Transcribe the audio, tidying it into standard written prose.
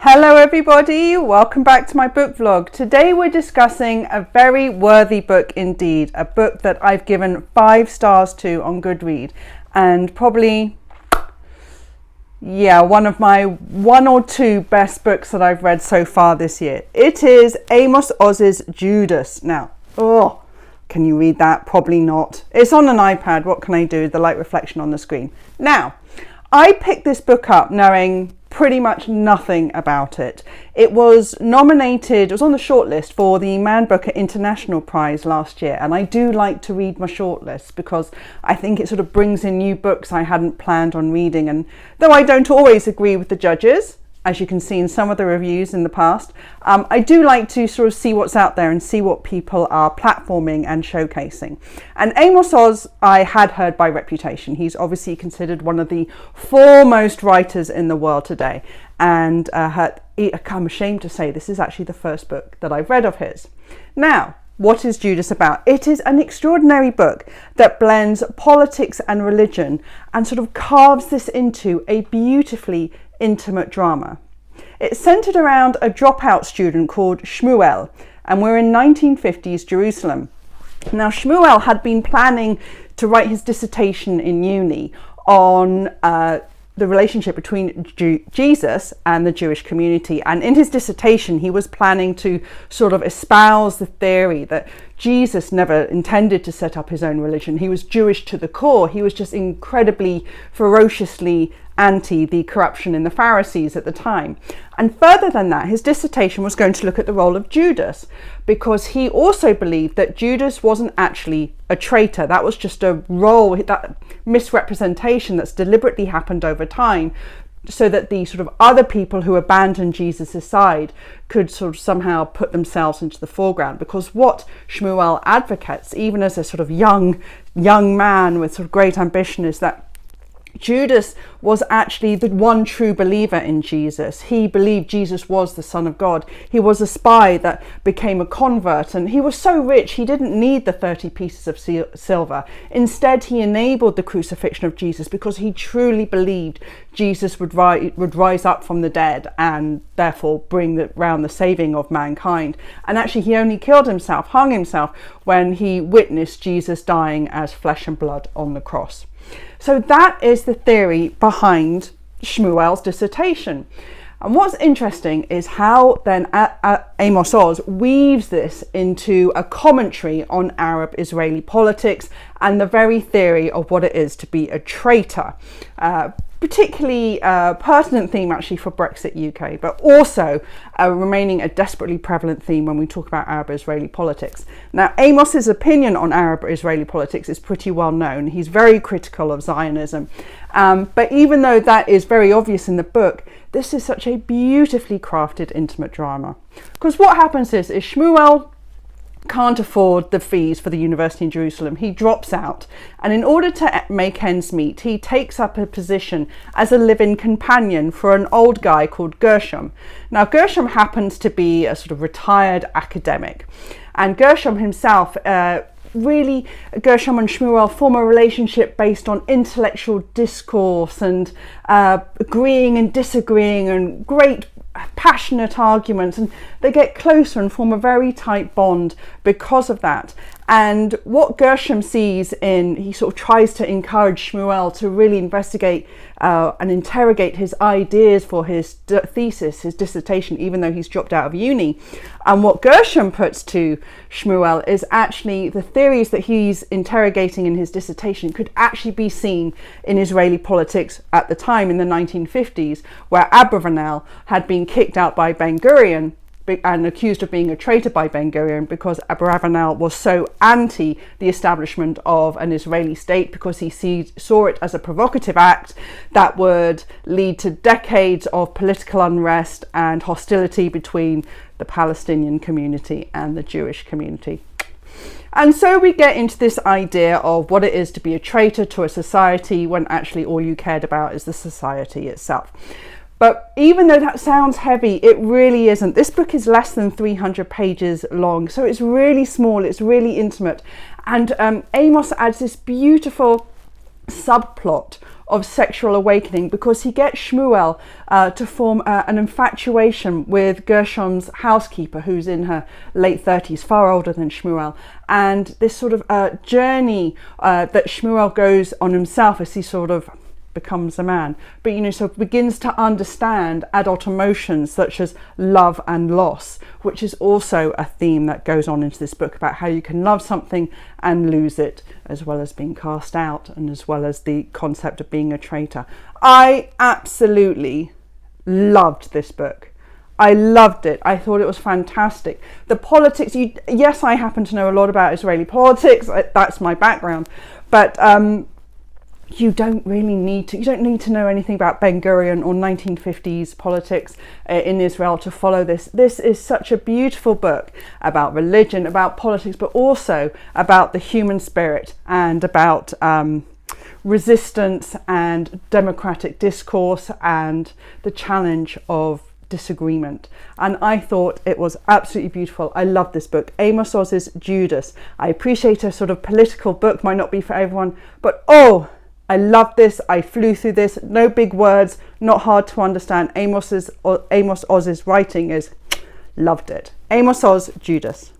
Hello everybody, welcome back to my book vlog. Today we're discussing a very worthy book indeed, a book that I've given 5 stars to on Goodreads and probably, one of my 1 or 2 best books that I've read so far this year. It is Amos Oz's Judas. Now, can you read that? Probably not. It's on an iPad, what can I do? The light reflection on the screen. Now, I picked this book up knowing pretty much nothing about it. It was nominated, it was on the shortlist for the Man Booker International Prize last year, and I do like to read my shortlist because I think it sort of brings in new books I hadn't planned on reading, and though I don't always agree with the judges, as you can see in some of the reviews in the past, I do like to sort of see what's out there and see what people are platforming and showcasing. And Amos Oz, I had heard by reputation. He's obviously considered one of the foremost writers in the world today. And I'm ashamed to say this is actually the first book that I've read of his. Now, what is Judas about? It is an extraordinary book that blends politics and religion and sort of carves this into a beautifully intimate drama. It's centered around a dropout student called Shmuel, and we're in 1950s Jerusalem. Now, Shmuel had been planning to write his dissertation in uni on the relationship between Jesus and the Jewish community, and in his dissertation he was planning to sort of espouse the theory that Jesus never intended to set up his own religion. He was Jewish to the core. He was just incredibly ferociously anti the corruption in the Pharisees at the time. And further than that, his dissertation was going to look at the role of Judas, because he also believed that Judas wasn't actually a traitor. That was just a role, that misrepresentation that's deliberately happened over time, so that the sort of other people who abandoned Jesus' side could sort of somehow put themselves into the foreground. Because what Shmuel advocates, even as a sort of young man with sort of great ambition, is that Judas was actually the one true believer in Jesus. He believed Jesus was the Son of God. He was a spy that became a convert, and he was so rich he didn't need the 30 pieces of silver. Instead, he enabled the crucifixion of Jesus because he truly believed Jesus would rise up from the dead and therefore bring around the saving of mankind. And actually, he only hung himself, when he witnessed Jesus dying as flesh and blood on the cross. So that is the theory behind Shmuel's dissertation. And what's interesting is how then Amos Oz weaves this into a commentary on Arab-Israeli politics and the very theory of what it is to be a traitor. Particularly pertinent theme actually for Brexit UK, but also remaining a desperately prevalent theme when we talk about Arab-Israeli politics. Now, Amos's opinion on Arab-Israeli politics is pretty well known. He's very critical of Zionism. But even though that is very obvious in the book, this is such a beautifully crafted intimate drama. Because what happens is Shmuel can't afford the fees for the university in Jerusalem. He drops out, and in order to make ends meet, he takes up a position as a live-in companion for an old guy called Gershom. Now, Gershom happens to be a sort of retired academic, and Gershom himself Gershom and Shmuel form a relationship based on intellectual discourse and agreeing and disagreeing and great passionate arguments, and they get closer and form a very tight bond because of that. And what Gershom sees he sort of tries to encourage Shmuel to really investigate and interrogate his ideas for his thesis, his dissertation, even though he's dropped out of uni. And what Gershom puts to Shmuel is actually the theories that he's interrogating in his dissertation could actually be seen in Israeli politics at the time in the 1950s, where Abravanel had been kicked out by Ben-Gurion and accused of being a traitor by Ben-Gurion because Abravanel was so anti the establishment of an Israeli state, because he saw it as a provocative act that would lead to decades of political unrest and hostility between the Palestinian community and the Jewish community. And so we get into this idea of what it is to be a traitor to a society when actually all you cared about is the society itself. But even though that sounds heavy, it really isn't. This book is less than 300 pages long, so it's really small, it's really intimate. And Amos adds this beautiful subplot of sexual awakening, because he gets Shmuel to form an infatuation with Gershom's housekeeper, who's in her late 30s, far older than Shmuel, and this sort of journey that Shmuel goes on himself as he sort of becomes a man, but sort of begins to understand adult emotions such as love and loss, which is also a theme that goes on into this book about how you can love something and lose it, as well as being cast out, and as well as the concept of being a traitor. I absolutely loved this book. I loved it. I thought it was fantastic. The politics, yes, I happen to know a lot about Israeli politics. That's my background, but you don't need to know anything about Ben Gurion or 1950s politics in Israel to follow this. This is such a beautiful book about religion, about politics, but also about the human spirit and about resistance and democratic discourse and the challenge of disagreement. And I thought it was absolutely beautiful. I love this book, Amos Oz's Judas. I appreciate a sort of political book, might not be for everyone, but I love this. I flew through this. No big words, not hard to understand. Amos Oz's writing is loved it. Amos Oz, Judas.